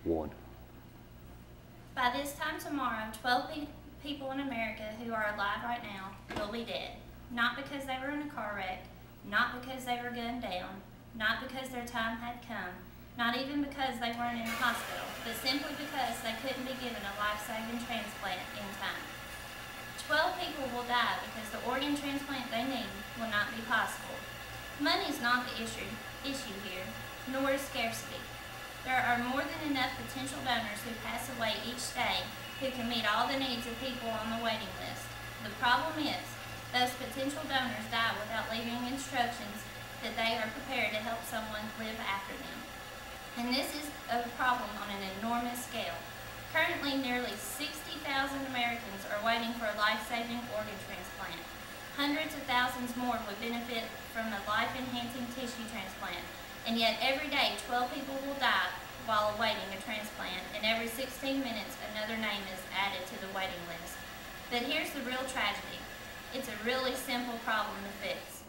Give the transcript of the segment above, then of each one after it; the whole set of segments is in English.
1. By this time tomorrow, 12 people in America who are alive right now will be dead. Not because they were in a car wreck, not because they were gunned down, not because their time had come, not even because they weren't in a hospital, but simply because they couldn't be given a life-saving transplant in time. 12 people will die because the organ transplant they need will not be possible. Money is not the issue here, nor is scarcity. There are more than enough potential donors who pass away each day who can meet all the needs of people on the waiting list. The problem is, those potential donors die without leaving instructions that they are prepared to help someone live after them. And this is a problem on an enormous scale. Currently, nearly 60,000 Americans are waiting for a life-saving organ transplant. Hundreds of thousands more would benefit from a life-enhancing tissue transplant. And yet every day 12 people will die while awaiting a transplant, and every 16 minutes another name is added to the waiting list. But here's the real tragedy. It's a really simple problem to fix.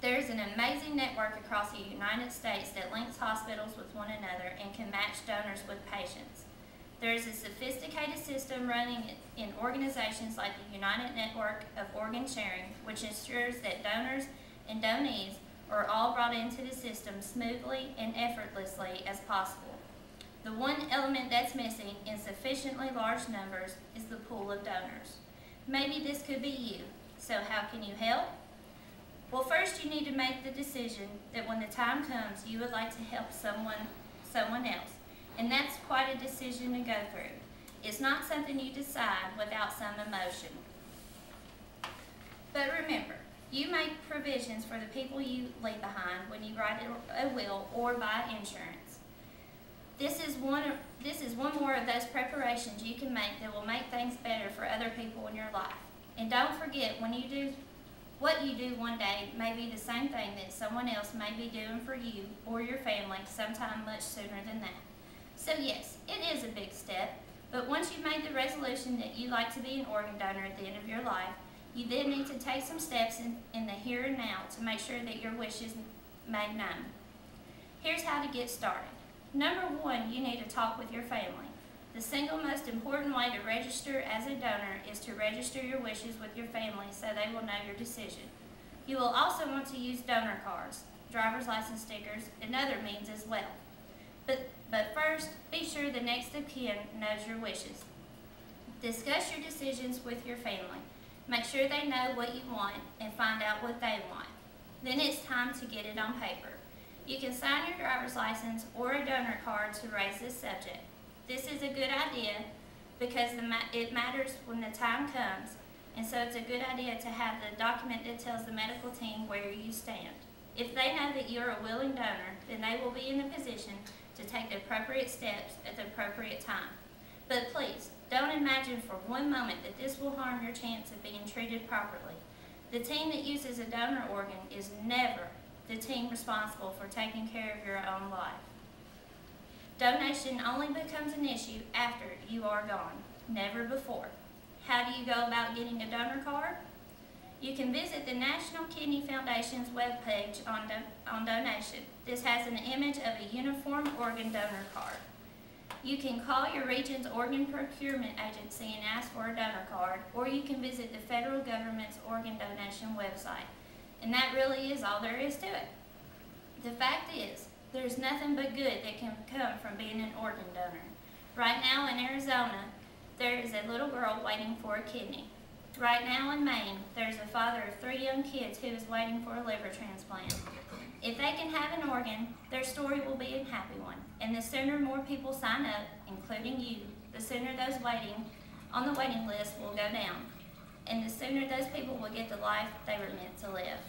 There's an amazing network across the United States that links hospitals with one another and can match donors with patients. There is a sophisticated system running in organizations like the United Network of Organ Sharing, which ensures that donors and donees are all brought into the system smoothly and effortlessly as possible. The one element that's missing in sufficiently large numbers is the pool of donors. Maybe this could be you, so how can you help? Well, first you need to make the decision that when the time comes you would like to help someone else, and that's quite a decision to go through. It's not something you decide without some emotion. But remember, you make provisions for the people you leave behind when you write a will or buy insurance. This is one more of those preparations you can make that will make things better for other people in your life. And don't forget, what you do one day may be the same thing that someone else may be doing for you or your family sometime much sooner than that. So yes, it is a big step, but once you've made the resolution that you'd like to be an organ donor at the end of your life, you then need to take some steps in the here and now to make sure that your wish is made known. Here's how to get started. Number 1, you need to talk with your family. The single most important way to register as a donor is to register your wishes with your family so they will know your decision. You will also want to use donor cards, driver's license stickers, and other means as well. But first, be sure the next of kin knows your wishes. Discuss your decisions with your family. Make sure they know what you want and find out what they want. Then it's time to get it on paper. You can sign your driver's license or a donor card to raise this subject. This is a good idea because it matters when the time comes, and so it's a good idea to have the document that tells the medical team where you stand. If they know that you're a willing donor, then they will be in a position to take the appropriate steps at the appropriate time. But please, don't imagine for one moment that this will harm your chance of being treated properly. The team that uses a donor organ is never the team responsible for taking care of your own life. Donation only becomes an issue after you are gone, never before. How do you go about getting a donor card? You can visit the National Kidney Foundation's webpage on donation. This has an image of a uniform organ donor card. You can call your region's organ procurement agency and ask for a donor card, or you can visit the federal government's organ donation website. And that really is all there is to it. The fact is, there's nothing but good that can come from being an organ donor. Right now in Arizona, there is a little girl waiting for a kidney. Right now in Maine, there's a father of 3 young kids who is waiting for a liver transplant. If they can have an organ, their story will be a happy one. And the sooner more people sign up, including you, the sooner those waiting on the waiting list will go down. And the sooner those people will get the life they were meant to live.